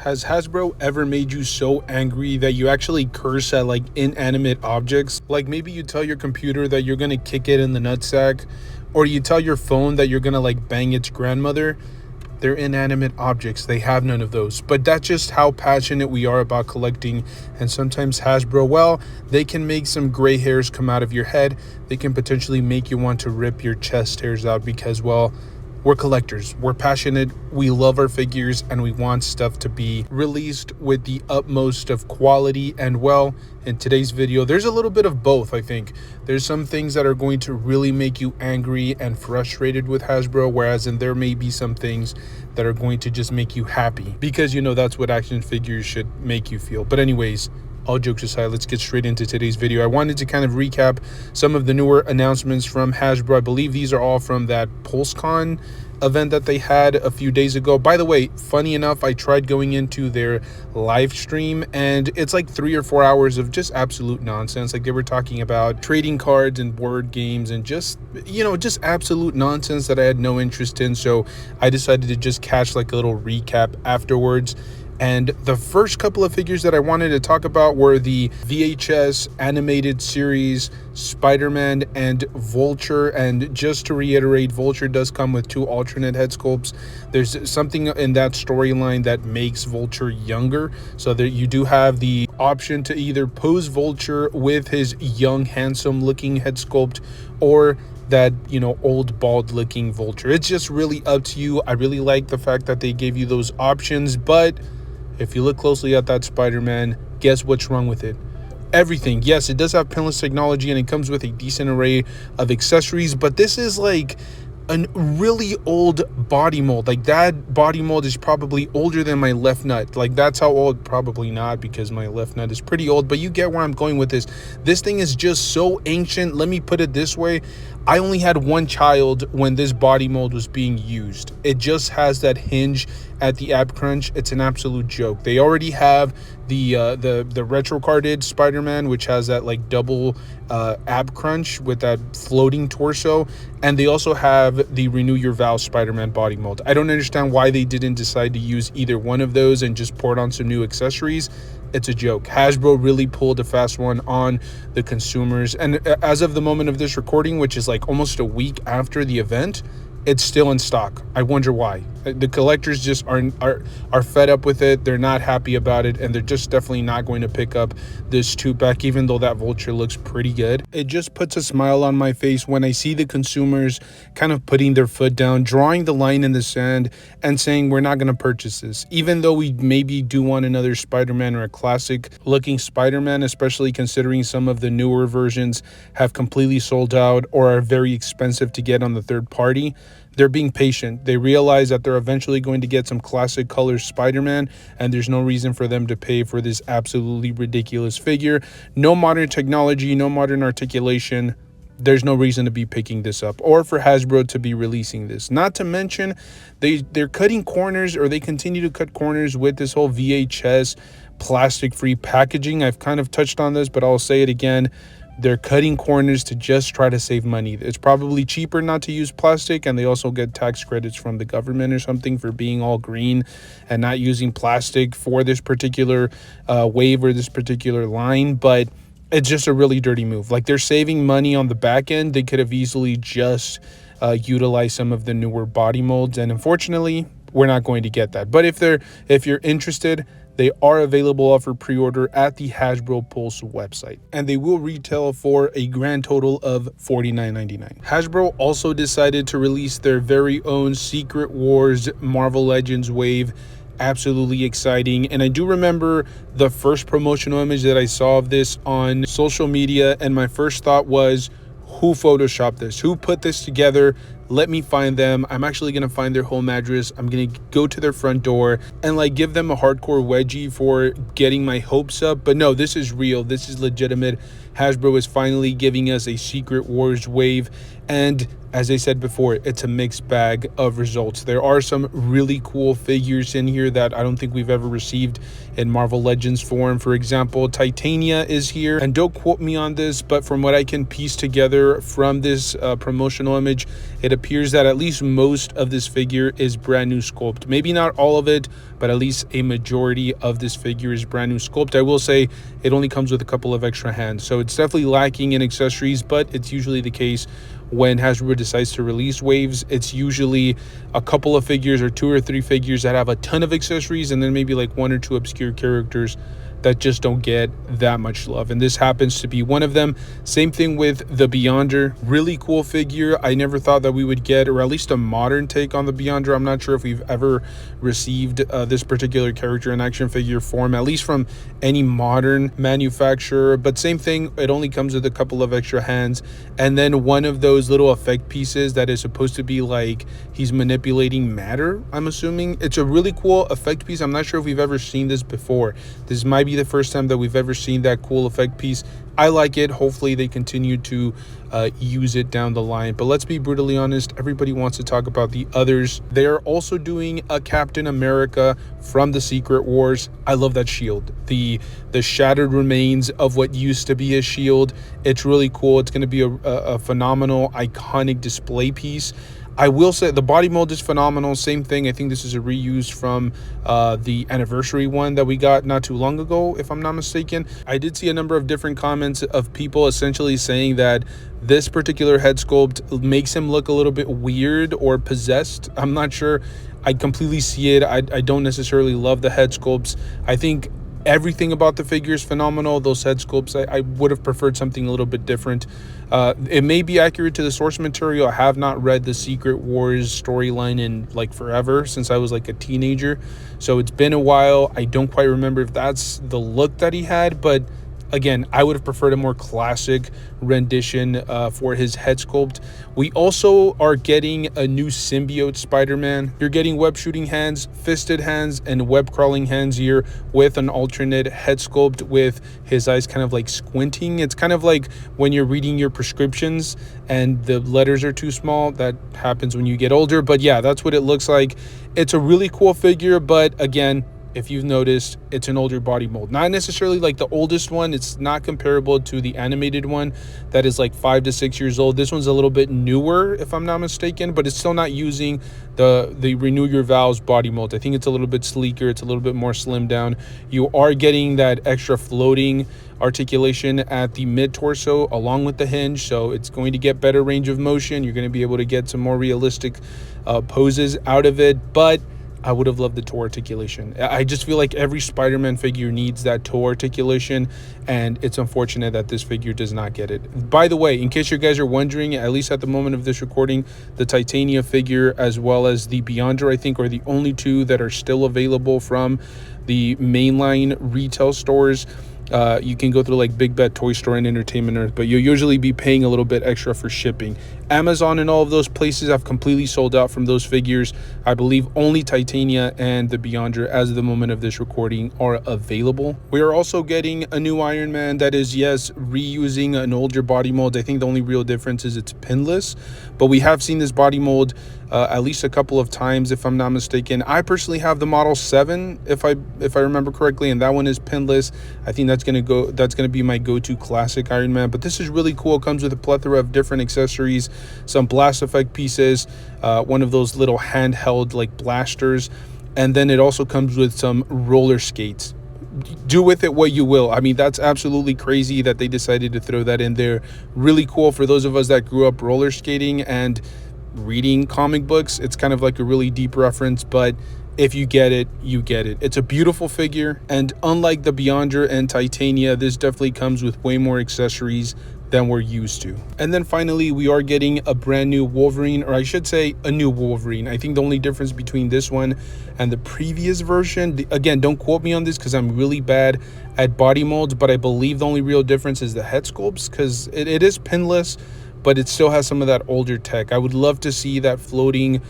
Has Hasbro ever made you so angry that you actually curse at like inanimate objects? Like maybe you tell your computer that you're gonna kick it in the nutsack, or you tell your phone that you're gonna like bang its grandmother. They're inanimate objects. They have none of those. But that's just how passionate we are about collecting. And sometimes Hasbro, well, they can make some gray hairs come out of your head. They can potentially make you want to rip your chest hairs out because, well, we're collectors, we're passionate, we love our figures, and we want stuff to be released with the utmost of quality. And well, in today's video, there's a little bit of both, I think. There's some things that are going to really make you angry and frustrated with Hasbro, whereas there may be some things that are going to just make you happy, because that's what action figures should make you feel. But anyways, all jokes aside, let's get straight into today's video. I wanted to kind of recap some of the newer announcements from Hasbro. I believe these are all from that PulseCon event that they had a few days ago. By the way, funny enough, I tried going into their live stream and it's like 3 or 4 hours of just absolute nonsense. Like they were talking about trading cards and board games and just absolute nonsense that I had no interest in. So I decided to just catch like a little recap afterwards. And the first couple of figures that I wanted to talk about were the VHS animated series Spider-Man and Vulture. And just to reiterate, Vulture does come with 2 alternate head sculpts. There's something in that storyline that makes Vulture younger, so that you do have the option to either pose Vulture with his young, handsome looking head sculpt, or that old bald looking Vulture. It's just really up to you. I really like the fact that they gave you those options, but if you look closely at that Spider-Man, guess what's wrong with it? Everything. Yes, it does have pinless technology and it comes with a decent array of accessories, but this is like a really old body mold. Like that body mold is probably older than my left nut. Like that's how old, probably not, because my left nut is pretty old, but you get where I'm going with this. This thing is just so ancient. Let me put it this way. I only had one child when this body mold was being used. It just has that hinge at the ab crunch. It's an absolute joke. They already have the retro carded Spider-Man, which has that like double ab crunch with that floating torso, and they also have the Renew Your Vows Spider-Man body mold. I don't understand why they didn't decide to use either one of those and just pour it on some new accessories. It's a joke. Hasbro really pulled a fast one on the consumers, and as of the moment of this recording, which is like almost a week after the event, it's still in stock. I wonder why. The collectors just are fed up with it. They're not happy about it, and they're just definitely not going to pick up this 2-pack, even though that Vulture looks pretty good. It just puts a smile on my face when I see the consumers kind of putting their foot down, drawing the line in the sand, and saying we're not going to purchase this, even though we maybe do want another Spider-Man or a classic looking Spider-Man, especially considering some of the newer versions have completely sold out or are very expensive to get on the third party. They're being patient. They realize that they're eventually going to get some classic color Spider-Man, and there's no reason for them to pay for this absolutely ridiculous figure. No modern technology, no modern articulation. There's no reason to be picking this up, or for Hasbro to be releasing this. Not to mention, they're cutting corners, or they continue to cut corners with this whole VHS plastic-free packaging. I've kind of touched on this, but I'll say it again. They're cutting corners to just try to save money. It's probably cheaper not to use plastic, and they also get tax credits from the government or something for being all green and not using plastic for this particular wave or this particular line. But it's just a really dirty move. Like, they're saving money on the back end. They could have easily just utilized some of the newer body molds, and unfortunately, we're not going to get that. But if you're interested, they are available for pre-order at the Hasbro Pulse website, and they will retail for a grand total of $49.99. Hasbro also decided to release their very own Secret Wars Marvel Legends wave. Absolutely exciting. And I do remember the first promotional image that I saw of this on social media, and my first thought was, who photoshopped this? Who put this together? Let me find them. I'm actually going to find their home address. I'm going to go to their front door and like give them a hardcore wedgie for getting my hopes up. But no, this is real. This is legitimate. Hasbro is finally giving us a Secret Wars wave. And as I said before, it's a mixed bag of results. There are some really cool figures in here that I don't think we've ever received in Marvel Legends form. For example, Titania is here, and don't quote me on this, but from what I can piece together from this promotional image, it appears that at least most of this figure is brand new sculpt. Maybe not all of it, but at least a majority of this figure is brand new sculpt. I will say it only comes with a couple of extra hands, so it's definitely lacking in accessories, but it's usually the case when Hasbro decides to release waves. It's usually a couple of figures or 2 or 3 figures that have a ton of accessories, and then maybe like 1 or 2 obscure characters that just don't get that much love, and this happens to be one of them. Same thing with the Beyonder. Really cool figure. I never thought that we would get, or at least a modern take on the Beyonder. I'm not sure if we've ever received this particular character in action figure form, at least from any modern manufacturer. But same thing, it only comes with a couple of extra hands, and then one of those little effect pieces that is supposed to be like he's manipulating matter, I'm assuming. It's a really cool effect piece. I'm not sure if we've ever seen this before. This might be the first time that we've ever seen that cool effect piece. I like it. Hopefully they continue to use it down the line. But let's be brutally honest, everybody wants to talk about the others. They are also doing a Captain America from the Secret Wars. I love that shield. The shattered remains of what used to be a shield. It's really cool. It's going to be a phenomenal, iconic display piece. I will say the body mold is phenomenal. Same thing. I think this is a reuse from the anniversary one that we got not too long ago, if I'm not mistaken. I did see a number of different comments of people essentially saying that this particular head sculpt makes him look a little bit weird or possessed. I'm not sure. I completely see it. I don't necessarily love the head sculpts. I think everything about the figure is phenomenal. Those head sculpts, I would have preferred something a little bit different. It may be accurate to the source material. I have not read the Secret Wars storyline in like forever, since I was like a teenager, so it's been a while. I don't quite remember if that's the look that he had, but again, I would have preferred a more classic rendition for his head sculpt. We also are getting a new symbiote Spider-Man. You're getting web shooting hands, fisted hands, and web crawling hands here with an alternate head sculpt with his eyes kind of like squinting. It's kind of like when you're reading your prescriptions and the letters are too small. That happens when you get older, but yeah, that's what it looks like. It's a really cool figure, but again, if you've noticed, it's an older body mold. Not necessarily like the oldest one. It's not comparable to the animated one that is like 5 to 6 years old. This one's a little bit newer, if I'm not mistaken, but it's still not using the Renew Your Vows body mold. I think it's a little bit sleeker. It's a little bit more slimmed down. You are getting that extra floating articulation at the mid torso along with the hinge, so it's going to get better range of motion. You're going to be able to get some more realistic poses out of it, but I would have loved the toe articulation. I just feel like every Spider-Man figure needs that toe articulation, and it's unfortunate that this figure does not get it. By the way, in case you guys are wondering, at least at the moment of this recording, the Titania figure as well as the Beyonder, I think, are the only 2 that are still available from the mainline retail stores. You can go through like Big Bet, Toy Store, and Entertainment Earth, but you'll usually be paying a little bit extra for shipping. Amazon and all of those places have completely sold out from those figures. I believe only Titania and the Beyonder, as of the moment of this recording, are available. We are also getting a new Iron Man that is, yes, reusing an older body mold. I think the only real difference is it's pinless, but we have seen this body mold at least a couple of times, if I'm not mistaken. I personally have the Model 7, if I remember correctly, and that one is pinless. I think that's gonna be my go-to classic Iron Man. But this is really cool. It comes with a plethora of different accessories, some blast effect pieces, one of those little handheld like blasters, and then it also comes with some roller skates. Do with it what you will. I mean, that's absolutely crazy that they decided to throw that in there. Really cool for those of us that grew up roller skating and reading comic books. It's kind of like a really deep reference, but if you get it, you get it. It's a beautiful figure, and unlike the Beyonder and Titania, this definitely comes with way more accessories than we're used to. And then finally, we are getting a brand new Wolverine, or I should say a new Wolverine. I think the only difference between this one and the previous version, again, don't quote me on this because I'm really bad at body molds, but I believe the only real difference is the head sculpts, because it is pinless, but it still has some of that older tech. I would love to see that floating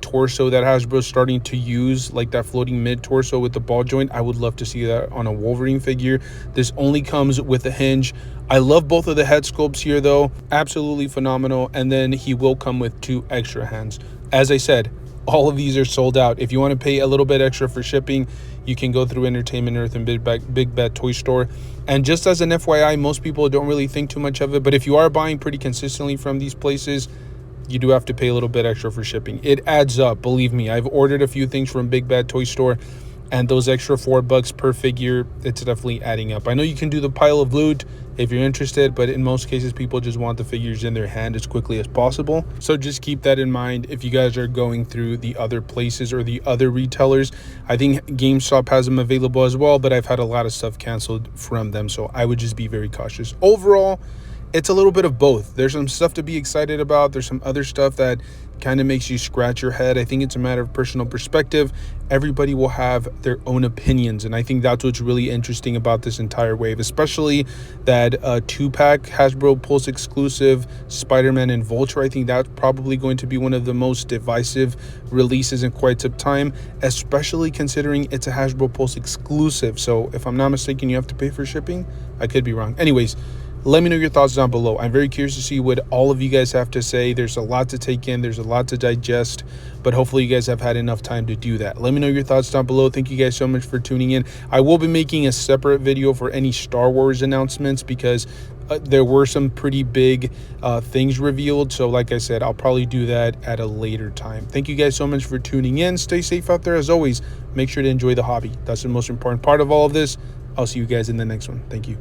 torso that Hasbro's starting to use, like that floating mid torso with the ball joint. I would love to see that on a Wolverine figure. This only comes with a hinge. I love both of the head sculpts here though, absolutely phenomenal. And then he will come with 2 extra hands. As I said, all of these are sold out. If you want to pay a little bit extra for shipping, you can go through Entertainment Earth and Big Bad Toy Store. And just as an FYI, most people don't really think too much of it, but if you are buying pretty consistently from these places, you do have to pay a little bit extra for shipping. It adds up, believe me. I've ordered a few things from Big Bad Toy Store, and those extra $4 per figure, it's definitely adding up. I know you can do the pile of loot if you're interested, but in most cases people just want the figures in their hand as quickly as possible. So just keep that in mind if you guys are going through the other places or the other retailers. I think GameStop has them available as well, but I've had a lot of stuff canceled from them, so I would just be very cautious. Overall, it's a little bit of both. There's some stuff to be excited about. There's some other stuff that kind of makes you scratch your head. I think it's a matter of personal perspective. Everybody will have their own opinions, and I think that's what's really interesting about this entire wave, especially that 2-pack Hasbro Pulse exclusive Spider-Man and Vulture. I think that's probably going to be one of the most divisive releases in quite some time, especially considering it's a Hasbro Pulse exclusive. So if I'm not mistaken, you have to pay for shipping. I could be wrong. Anyways, let me know your thoughts down below. I'm very curious to see what all of you guys have to say. There's a lot to take in. There's a lot to digest, but hopefully you guys have had enough time to do that. Let me know your thoughts down below. Thank you guys so much for tuning in. I will be making a separate video for any Star Wars announcements because there were some pretty big things revealed. So like I said, I'll probably do that at a later time. Thank you guys so much for tuning in. Stay safe out there. As always, make sure to enjoy the hobby. That's the most important part of all of this. I'll see you guys in the next one. Thank you.